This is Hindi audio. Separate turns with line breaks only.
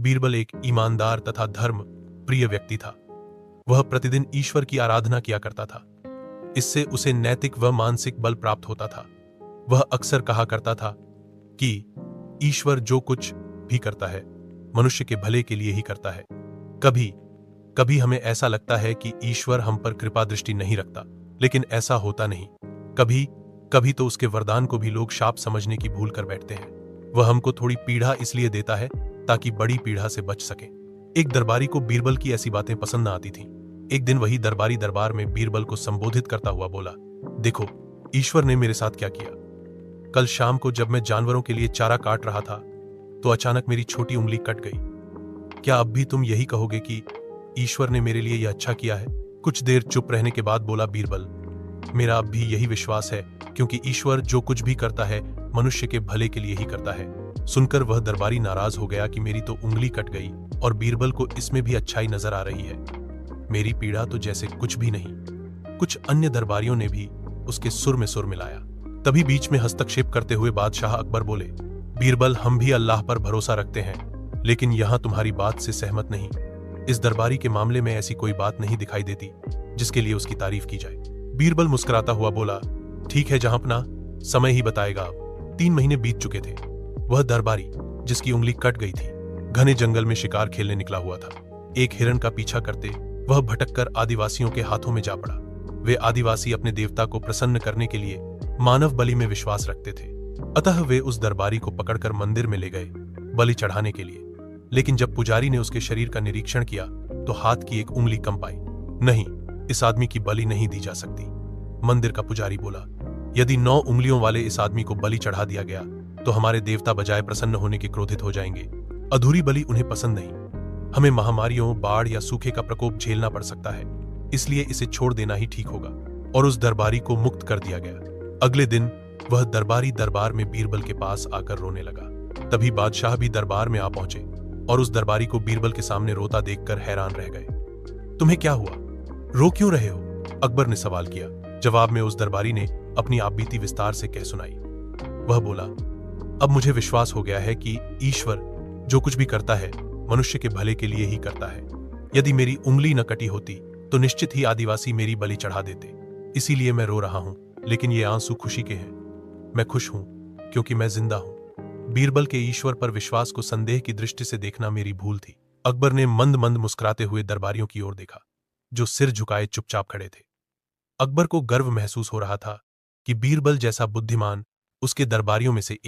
बीरबल एक ईमानदार तथा धर्म प्रिय व्यक्ति था। वह प्रतिदिन ईश्वर की आराधना किया करता था। इससे उसे नैतिक व मानसिक बल प्राप्त होता था। वह अक्सर कहा करता था कि ईश्वर जो कुछ भी करता है मनुष्य के भले के लिए ही करता है। कभी कभी हमें ऐसा लगता है कि ईश्वर हम पर कृपा दृष्टि नहीं रखता, लेकिन ऐसा होता नहीं। कभी कभी तो उसके वरदान को भी लोग शाप समझने की भूल कर बैठते हैं। वह हमको थोड़ी पीड़ा इसलिए देता है ताकि बड़ी पीड़ा से बच सके। एक दरबारी को बीरबल की ऐसी बातें पसंद न आती थीं। एक दिन वही दरबारी दरबार में बीरबल को संबोधित करता हुआ बोला, देखो ईश्वर ने मेरे साथ क्या किया। कल शाम को जब मैं जानवरों के लिए चारा काट रहा था तो अचानक मेरी छोटी उंगली कट गई। क्या अब भी तुम यही कहोगे कि ईश्वर ने मेरे लिए यह अच्छा किया है? कुछ देर चुप रहने के बाद बोला बीरबल, मेरा अब भी यही विश्वास है, क्योंकि ईश्वर जो कुछ भी करता है मनुष्य के भले के लिए ही करता है। सुनकर वह दरबारी नाराज हो गया कि मेरी तो उंगली कट गई और बीरबल को इसमें भी अच्छाई नजर आ रही है। मेरी पीड़ा तो जैसे कुछ भी नहीं। कुछ अन्य दरबारियों ने भी उसके सुर में सुर मिलाया। तभी बीच में हस्तक्षेप करते हुए बादशाह अकबर बोले, बीरबल हम भी अल्लाह पर भरोसा रखते हैं, लेकिन यहां तुम्हारी बात से सहमत नहीं। इस दरबारी के मामले में ऐसी कोई बात नहीं दिखाई देती जिसके लिए उसकी तारीफ की जाए। बीरबल मुस्कुराता हुआ बोला, ठीक है जहांपना, समय ही बताएगा। अब 3 महीने बीत चुके थे। वह दरबारी जिसकी उंगली कट गई थी घने जंगल में शिकार खेलने निकला हुआ था। एक हिरण का पीछा करते वह भटककर आदिवासियों के हाथों में जा पड़ा। वे आदिवासी अपने देवता को प्रसन्न करने के लिए मानव बलि में विश्वास रखते थे। अतः वे उस दरबारी को पकड़कर मंदिर में ले गए बलि चढ़ाने के लिए। लेकिन जब पुजारी ने उसके शरीर का निरीक्षण किया तो हाथ की एक उंगली कम पाई। नहीं, इस आदमी की बलि नहीं दी जा सकती। मंदिर का पुजारी बोला, यदि 9 उंगलियों वाले इस आदमी को बलि चढ़ा दिया गया तो हमारे देवता बजाय प्रसन्न होने के क्रोधित हो जाएंगे। अधूरी बलि उन्हें पसंद नहीं। हमें महामारियों, बाढ़ या सूखे का प्रकोप झेलना पड़ सकता है, इसलिए इसे छोड़ देना ही ठीक होगा। और उस दरबारी को मुक्त कर दिया गया। अगले दिन वह दरबारी दरबार में बीरबल के पास आकर रोने लगा। तभी बादशाह भी दरबार में आ पहुंचे और उस दरबारी को बीरबल के सामने रोता देखकर हैरान रह गए। तुम्हें क्या हुआ? रो क्यों रहे हो? अकबर ने सवाल किया। जवाब में उस दरबारी ने अपनी आपबीती विस्तार से कह सुनाई। वह बोला, अब मुझे विश्वास हो गया है कि ईश्वर जो कुछ भी करता है मनुष्य के भले के लिए ही करता है। यदि मेरी उंगली न कटी होती तो निश्चित ही आदिवासी मेरी बलि चढ़ा देते। इसीलिए मैं रो रहा हूं, लेकिन ये आंसू खुशी के हैं। मैं खुश हूं क्योंकि मैं जिंदा हूं। बीरबल के ईश्वर पर विश्वास को संदेह की दृष्टि से देखना मेरी भूल थी। अकबर ने मंद मंद मुस्कुराते हुए दरबारियों की ओर देखा जो सिर झुकाए चुपचाप खड़े थे। अकबर को गर्व महसूस हो रहा था कि बीरबल जैसा बुद्धिमान उसके दरबारियों में से